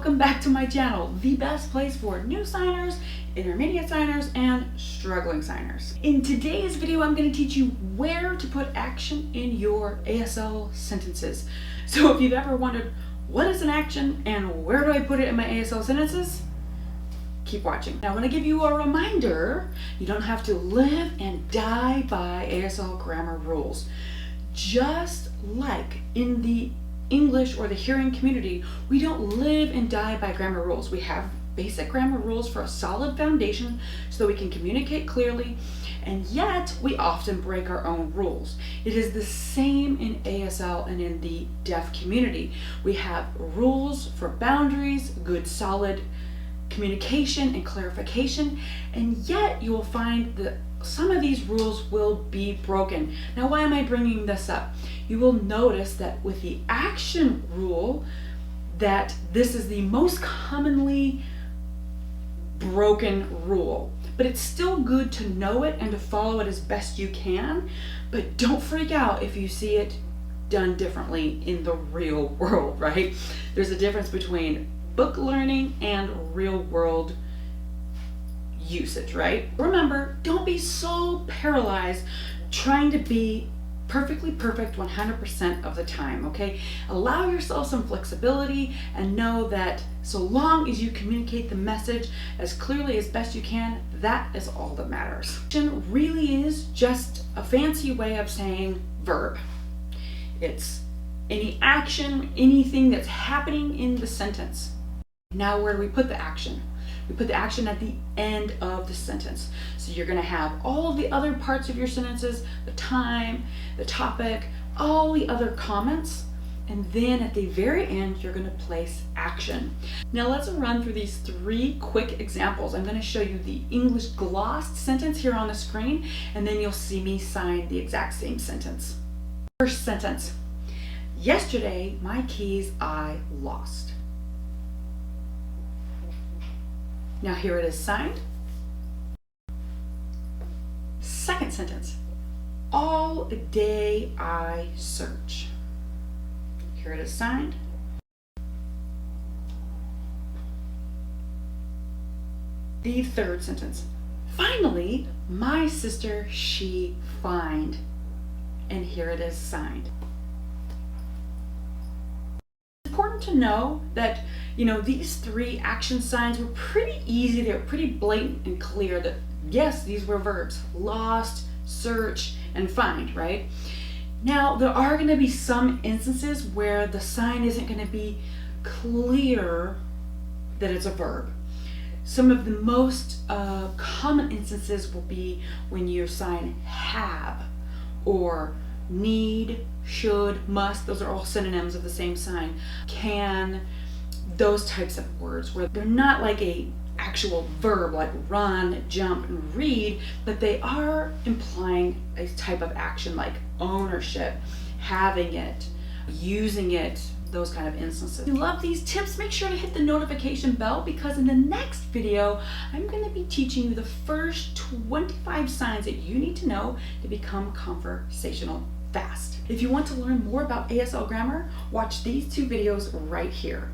welcome back to my channel, the best place for new signers, intermediate signers, and struggling signers. In today's video, I'm going to teach you where to put action in your ASL sentences. So if you've ever wondered, what is an action and where do I put it in my ASL sentences? Keep watching. Now I want to give you a reminder, you don't have to live and die by ASL grammar rules. Just like in the English or the hearing community, we don't live and die by grammar rules. We have basic grammar rules for a solid foundation so that we can communicate clearly, and yet we often break our own rules. It is the same in ASL and in the deaf community. We have rules for boundaries, good solid communication and clarification, and yet you will find that some of these rules will be broken. Now, why am I bringing this up? You will notice that with the action rule, that this is the most commonly broken rule, but it's still good to know it and to follow it as best you can. But don't freak out if you see it done differently in the real world, right? There's a difference between book learning and real world usage, right? Remember, don't be so paralyzed trying to be perfectly perfect 100% of the time, okay? Allow yourself some flexibility and know that so long as you communicate the message as clearly as best you can, that is all that matters. Action really is just a fancy way of saying verb. It's any action, anything that's happening in the sentence. Now, where do we put the action? We put the action at the end of the sentence. So you're going to have all the other parts of your sentences, the time, the topic, all the other comments, and then at the very end, you're going to place action. Now let's run through these three quick examples. I'm going to show you the English glossed sentence here on the screen, and then you'll see me sign the exact same sentence. First sentence: yesterday, my keys I lost. Now here it is signed. Second sentence: all day I search. Here it is signed. The third sentence: finally, my sister she find. And here it is signed. Important to know that these three action signs were pretty easy. They're pretty blatant and clear that yes, these were verbs: lost, search, and find, right? Now there are going to be some instances where the sign isn't going to be clear that it's a verb. Some of the most common instances will be when you sign have or need, should, must. Those are all synonyms of the same sign. Can, those types of words where they're not like a actual verb like run, jump, and read, but they are implying a type of action like ownership, having it, using it, those kind of instances. If you love these tips, make sure to hit the notification bell, because in the next video, I'm going to be teaching you the first 25 signs that you need to know to become conversational fast. If you want to learn more about ASL grammar, watch these two videos right here.